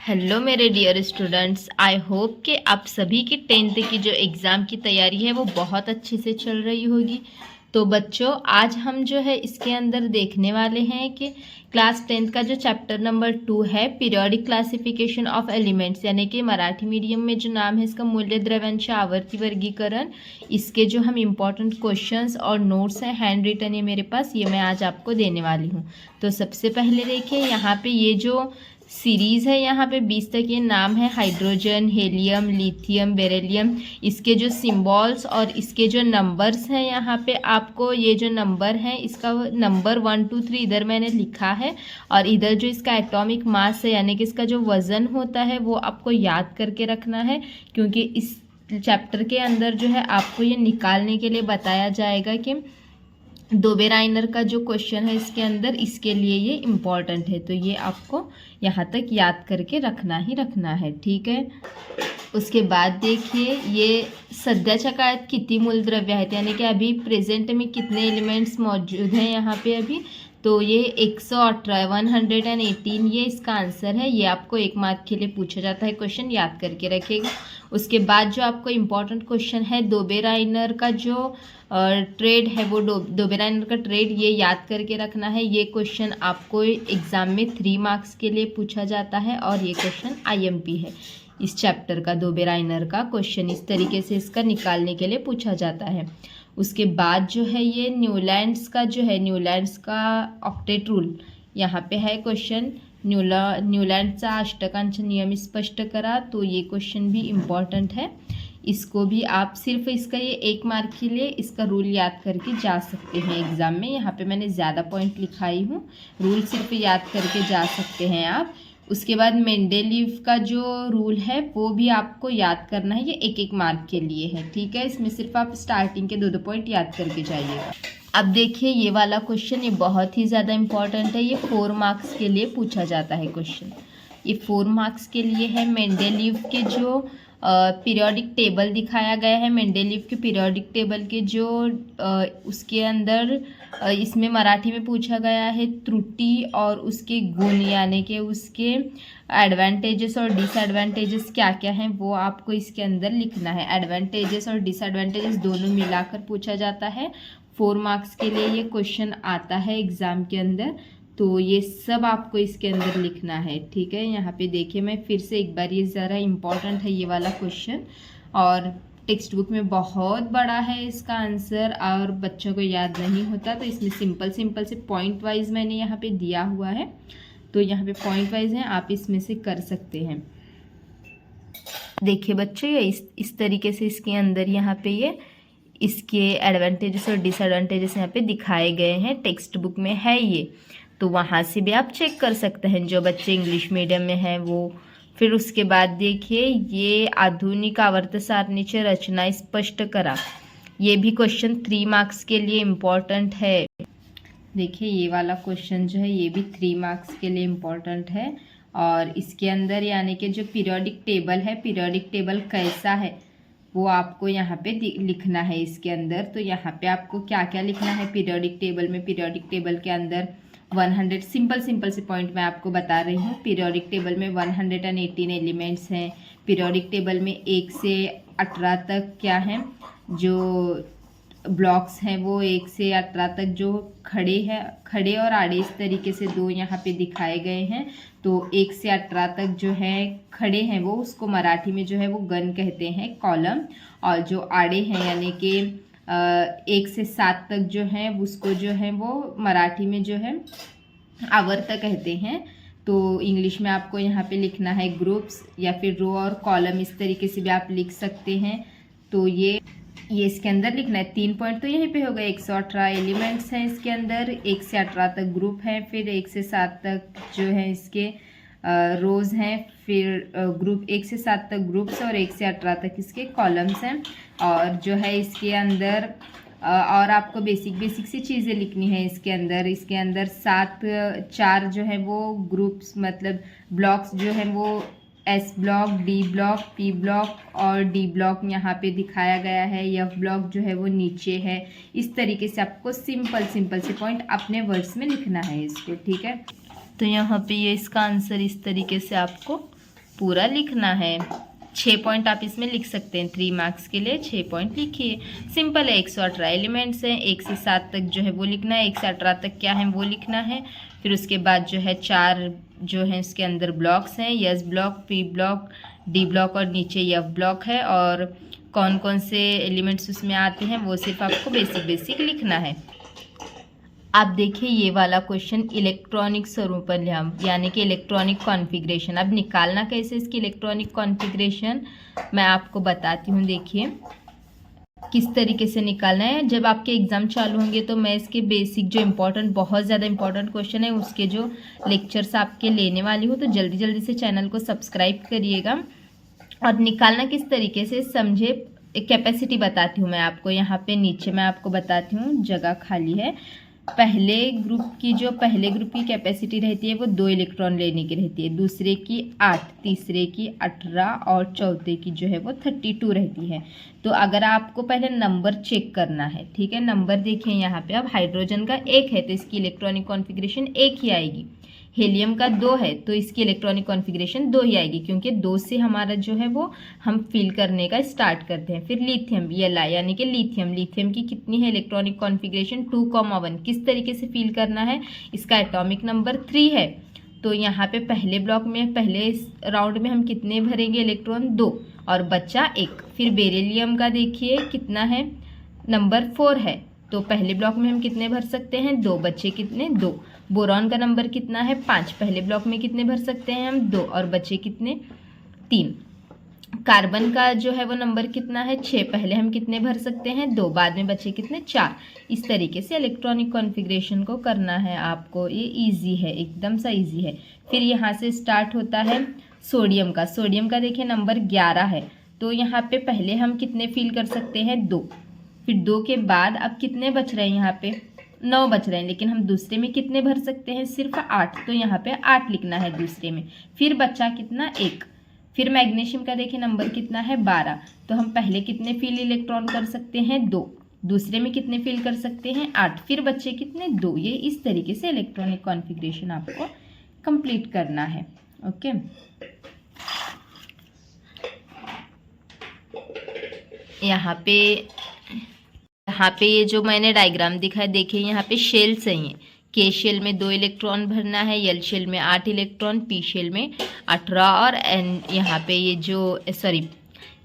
Hello मेरे dear students, I hope कि आप सभी की टेंथ की जो एग्ज़ाम की तैयारी है वो बहुत अच्छे से चल रही होगी। तो बच्चों, आज हम जो है इसके अंदर देखने वाले हैं कि क्लास टेंथ का जो चैप्टर नंबर 2 है, पीरियोडिक क्लासिफिकेशन ऑफ एलिमेंट्स, यानी कि मराठी मीडियम में जो नाम है इसका मूल्य द्रव्यांश आवर्ती वर्गीकरण। इसके जो हम इम्पॉर्टेंट क्वेश्चंस और नोट्स हैं हैंड रिटन, ये मेरे पास, ये मैं आज आपको देने वाली हूँ। तो सबसे पहले देखिए, यहाँ पे ये जो सीरीज़ है, यहाँ पे 20 तक ये नाम है, हाइड्रोजन, हेलियम, लिथियम, बेरिलियम। इसके जो सिंबल्स और इसके जो नंबर्स हैं, यहाँ पे आपको ये जो नंबर है इसका नंबर 1 2 3 इधर मैंने लिखा है, और इधर जो इसका एटॉमिक मास है यानी कि इसका जो वज़न होता है वो आपको याद करके रखना है, क्योंकि इस चैप्टर के अंदर जो है आपको ये निकालने के लिए बताया जाएगा कि डोबेराइनर का जो क्वेश्चन है इसके अंदर, इसके लिए ये इम्पॉर्टेंट है। तो ये आपको यहाँ तक याद करके रखना ही रखना है, ठीक है। उसके बाद देखिए, ये सध्याच्या काळात किती मूलद्रव्य आहेत, यानी कि अभी प्रेजेंट में कितने एलिमेंट्स मौजूद हैं यहाँ पे अभी। तो ये 118 118 ये इसका आंसर है। ये आपको 1 मार्क के लिए पूछा जाता है, क्वेश्चन याद करके रखेगा। उसके बाद जो आपको इम्पॉर्टेंट क्वेश्चन है, डोबेराइनर का जो ट्रेड है वो डोबेराइनर का ट्रेड, ये याद करके रखना है। ये क्वेश्चन आपको एग्ज़ाम में 3 मार्क्स के लिए पूछा जाता है, और ये क्वेश्चन IMP है। इस चैप्टर का डोबेराइनर का क्वेश्चन इस तरीके से इसका निकालने के लिए पूछा जाता है। उसके बाद जो है ये न्यूलैंड्स का जो है, न्यूलैंड्स का ऑक्टेट रूल, यहाँ पे है क्वेश्चन, न्यूलैंडचा अष्टकांश नियम स्पष्ट करा। तो ये क्वेश्चन भी इम्पॉर्टेंट है, इसको भी आप सिर्फ इसका ये 1 मार्क के लिए इसका रूल याद करके जा सकते हैं एग्ज़ाम में। यहाँ पे मैंने ज़्यादा पॉइंट लिखाई हूँ, रूल सिर्फ याद करके जा सकते हैं आप। उसके बाद मेंडेलीव का जो रूल है वो भी आपको याद करना है, ये 1 मार्क के लिए है, ठीक है। इसमें सिर्फ आप स्टार्टिंग के 2 पॉइंट याद करके जाइएगा। अब देखिए ये वाला क्वेश्चन, ये बहुत ही ज़्यादा इम्पॉर्टेंट है, ये 4 मार्क्स के लिए पूछा जाता है क्वेश्चन। ये 4 मार्क्स के लिए है। मेंडेलीव के जो पीरियोडिक टेबल दिखाया गया है, मेंडेलीव के पीरियोडिक टेबल के जो उसके अंदर इसमें मराठी में पूछा गया है त्रुटि और उसके गुण, यानी कि उसके एडवांटेजेस और डिसएडवांटेजेस क्या क्या हैं वो आपको इसके अंदर लिखना है। एडवांटेजेस और डिसएडवांटेजेस दोनों मिलाकर पूछा जाता है। 4 मार्क्स के लिए ये क्वेश्चन आता है एग्ज़ाम के अंदर, तो ये सब आपको इसके अंदर लिखना है, ठीक है। यहाँ पे देखिए, मैं फिर से एक बार, ये ज़रा इम्पॉर्टेंट है ये वाला क्वेश्चन, और टेक्स्ट बुक में बहुत बड़ा है इसका आंसर और बच्चों को याद नहीं होता, तो इसमें सिंपल से पॉइंट वाइज मैंने यहाँ पे दिया हुआ है। तो यहाँ पे पॉइंट वाइज हैं, आप इसमें से कर सकते हैं। देखिए बच्चों, ये इस तरीके से इसके अंदर यहाँ पे ये इसके एडवांटेजेस और डिसएडवांटेजेस यहाँ पे दिखाए गए हैं, टेक्स्ट बुक में है ये। तो वहाँ से भी आप चेक कर सकते हैं, जो बच्चे इंग्लिश मीडियम में हैं वो। फिर उसके बाद देखिए, ये आधुनिक आवर्त सारणीची रचना स्पष्ट करा, ये भी क्वेश्चन 3 मार्क्स के लिए इम्पॉर्टेंट है। देखिए ये वाला क्वेश्चन जो है ये भी 3 मार्क्स के लिए इम्पॉर्टेंट है, और इसके अंदर यानी कि जो पीरियोडिक टेबल है, पीरियोडिक टेबल कैसा है वो आपको यहाँ पे लिखना है इसके अंदर। तो यहाँ पे आपको क्या क्या लिखना है पीरियोडिक टेबल में, पीरियोडिक टेबल के अंदर 100 सिंपल से पॉइंट मैं आपको बता रही हूँ। पीरियोडिक टेबल में 118 एलिमेंट्स हैं। पीरियोडिक टेबल में 1 से 18 तक क्या हैं, जो ब्लॉक्स हैं वो 1 से 18 तक जो खड़े और आड़े इस तरीके से 2 यहाँ पे दिखाए गए हैं। तो 1 से 18 तक जो है खड़े हैं वो, उसको मराठी में जो है वो गण कहते हैं, कॉलम। और जो आड़े हैं यानी कि 1 से 7 तक जो है उसको जो है वो मराठी में जो है आवर्त कहते हैं। तो इंग्लिश में आपको यहाँ पे लिखना है ग्रुप्स, या फिर रो और कॉलम, इस तरीके से भी आप लिख सकते हैं। तो ये इसके अंदर लिखना है। 3 पॉइंट तो यहीं पे हो गए। 118 एलिमेंट्स हैं इसके अंदर, 1 से 18 तक ग्रुप हैं, फिर 1 से 7 तक जो है इसके रोज़ हैं, फिर ग्रुप 1 से 7 तक ग्रुप्स और 1 से 18 तक इसके कॉलम्स हैं। और जो है इसके अंदर और आपको बेसिक सी चीज़ें लिखनी है इसके अंदर 4 जो है वो ग्रुप्स, मतलब ब्लॉक्स जो है वो S block, D block, P block और D ब्लॉक यहाँ पे दिखाया गया है। F ब्लॉक जो है वो नीचे है। इस तरीके से आपको सिंपल से पॉइंट अपने वर्ड्स में लिखना है इसको, ठीक है। तो यहाँ पे ये इसका आंसर इस तरीके से आपको पूरा लिखना है। 6 पॉइंट आप इसमें लिख सकते हैं, 3 मार्क्स के लिए 6 पॉइंट लिखिए। सिंपल है, 118 एलिमेंट्स हैं, 1 से 7 तक जो है वो लिखना है, 1 से 18 तक क्या है वो लिखना है। फिर उसके बाद जो है 4 जो है इसके अंदर ब्लॉक्स हैं, yes block, P block, D block और नीचे यफ ब्लॉक है। और कौन कौन से एलिमेंट्स उसमें आते हैं वो सिर्फ आपको बेसिक लिखना है। आप देखिए ये वाला क्वेश्चन इलेक्ट्रॉनिक स्वरूपन यानी कि इलेक्ट्रॉनिक कॉन्फ़िगरेशन। अब निकालना कैसे इसकी इलेक्ट्रॉनिक कॉन्फ़िगरेशन मैं आपको बताती हूँ। देखिए किस तरीके से निकालना है। जब आपके एग्ज़ाम चालू होंगे तो मैं इसके बेसिक जो इम्पोर्टेंट, बहुत ज़्यादा इम्पोर्टेंट क्वेश्चन है उसके जो लेक्चर्स आपके लेने वाली हूँ, तो जल्दी से चैनल को सब्सक्राइब करिएगा। और निकालना किस तरीके से समझे, कैपेसिटी बताती हूँ मैं आपको। यहाँ पे नीचे मैं आपको बताती हूँ, जगह खाली है। पहले ग्रुप की कैपेसिटी रहती है वो 2 इलेक्ट्रॉन लेने की रहती है, दूसरे की 8, तीसरे की 18 और चौथे की जो है वो 32 रहती है। तो अगर आपको पहले नंबर चेक करना है, ठीक है, नंबर देखिए यहाँ पे। अब हाइड्रोजन का 1 है तो इसकी इलेक्ट्रॉनिक कॉन्फ़िगरेशन 1 ही आएगी। हीलियम का 2 है तो इसकी इलेक्ट्रॉनिक कॉन्फ़िगरेशन 2 ही आएगी, क्योंकि 2 से हमारा जो है वो हम फिल करने का स्टार्ट करते हैं। फिर लिथियम, Li यानी कि लिथियम की कितनी है इलेक्ट्रॉनिक कॉन्फ़िगरेशन 2,1। किस तरीके से फिल करना है, इसका एटॉमिक नंबर 3 है। तो यहाँ पे पहले ब्लॉक में, पहले राउंड में हम कितने भरेंगे इलेक्ट्रॉन, 2 और बच्चा 1। फिर बेरिलियम का देखिए कितना है, नंबर 4 है, तो पहले ब्लॉक में हम कितने भर सकते हैं, 2, बच्चे कितने, 2। बोरॉन का नंबर कितना है, 5, पहले ब्लॉक में कितने भर सकते हैं हम, 2 और बच्चे कितने, 3। कार्बन का जो है वो नंबर कितना है, 6, पहले हम कितने भर सकते हैं, 2, बाद में बचे कितने, 4। इस तरीके से इलेक्ट्रॉनिक कॉन्फ़िगरेशन को करना है आपको। ये ईजी है, एकदम सा ईजी है। फिर यहाँ से स्टार्ट होता है सोडियम का देखिए नंबर 11 है, तो यहाँ पे पहले हम कितने फिल कर सकते हैं, 2। फिर 2 के बाद अब कितने बच रहे हैं, यहाँ पे 9 बच रहे हैं, लेकिन हम दूसरे में कितने भर सकते हैं, सिर्फ 8, तो यहाँ पे 8 लिखना है दूसरे में। फिर बचा कितना, 1। फिर मैग्नीशियम का देखिए नंबर कितना है, 12, तो हम पहले कितने फिल इलेक्ट्रॉन कर सकते हैं, 2, दूसरे में कितने फिल कर सकते हैं, 8, फिर बच्चे कितने, 2। ये इस तरीके से इलेक्ट्रॉनिक कॉन्फ़िगरेशन आपको कंप्लीट करना है। ओके, यहाँ पे ये जो मैंने डायग्राम दिखाया, देखिए यहाँ पे शेल सही है। के शेल में 2 इलेक्ट्रॉन भरना है, एल शेल में 8 इलेक्ट्रॉन, पी शेल में 18 और एन यहाँ पे ये जो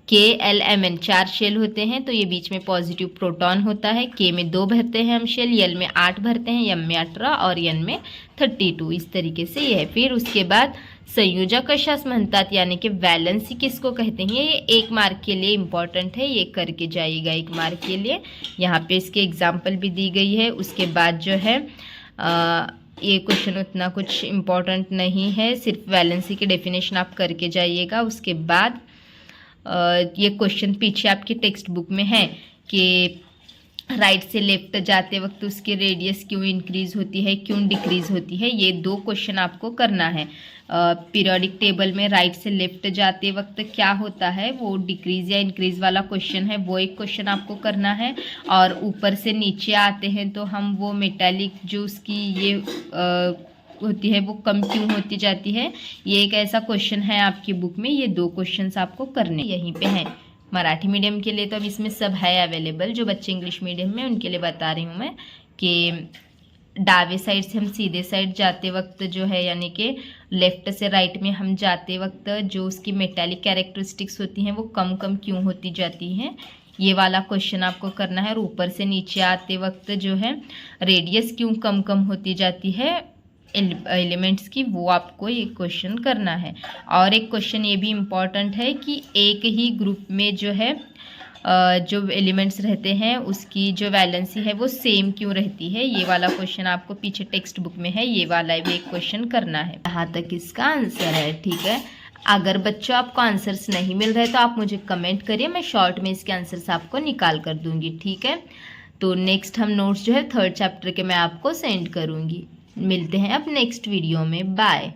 KLMN 4 शेल होते हैं, तो ये बीच में पॉजिटिव प्रोटॉन होता है। के में 2 भरते हैं हम शेल, एल में 8 भरते हैं, एम में 18 और एन में 32। इस तरीके से ये है। फिर उसके बाद संयोजक कशास म्हणतात यानी कि वैलेंसी किसको कहते हैं, ये 1 मार्क के लिए इम्पॉर्टेंट है, ये करके जाइएगा 1 मार्क के लिए। यहाँ पे इसके एग्जाम्पल भी दी गई है। उसके बाद जो है ये क्वेश्चन उतना कुछ इम्पॉर्टेंट नहीं है, सिर्फ वैलेंसी की डेफिनेशन आप करके जाइएगा। उसके बाद ये क्वेश्चन पीछे आपकी टेक्स्ट बुक में है कि राइट से लेफ्ट जाते वक्त उसकी रेडियस क्यों इंक्रीज होती है, क्यों डिक्रीज होती है। ये 2 क्वेश्चन आपको करना है। पीरियोडिक टेबल में राइट से लेफ्ट जाते वक्त क्या होता है, वो डिक्रीज या इंक्रीज वाला क्वेश्चन है, वो एक क्वेश्चन आपको करना है। और ऊपर से नीचे आते हैं तो हम वो मेटालिक जो उसकी ये होती है वो कम क्यों होती जाती है, ये एक ऐसा क्वेश्चन है आपकी बुक में। ये 2 क्वेश्चंस आपको करने यहीं पे हैं। मराठी मीडियम के लिए तो अब इसमें सब है अवेलेबल, जो बच्चे इंग्लिश मीडियम में उनके लिए बता रही हूँ मैं कि डावे साइड से हम सीधे साइड जाते वक्त जो है, यानी कि लेफ्ट से राइट में हम जाते वक्त जो उसकी मेटालिक कैरेक्टरिस्टिक्स होती हैं वो कम क्यों होती जाती हैं, ये वाला क्वेश्चन आपको करना है। और ऊपर से नीचे आते वक्त जो है रेडियस क्यों कम होती जाती है एलिमेंट्स की, वो आपको ये क्वेश्चन करना है। और एक क्वेश्चन ये भी इम्पॉर्टेंट है कि एक ही ग्रुप में जो है जो एलिमेंट्स रहते हैं उसकी जो वैलेंसी है वो सेम क्यों रहती है, ये वाला क्वेश्चन आपको पीछे टेक्स्ट बुक में है, ये वाला भी एक क्वेश्चन करना है। यहाँ तक इसका आंसर है, ठीक है। अगर बच्चों आपको आंसर्स नहीं मिल रहे तो आप मुझे कमेंट करिए, मैं शॉर्ट में इसके आंसर्स आपको निकाल कर दूंगी, ठीक है। तो नेक्स्ट हम नोट्स जो है 3rd चैप्टर के मैं आपको सेंड करूँगी। मिलते हैं अब नेक्स्ट वीडियो में, बाय।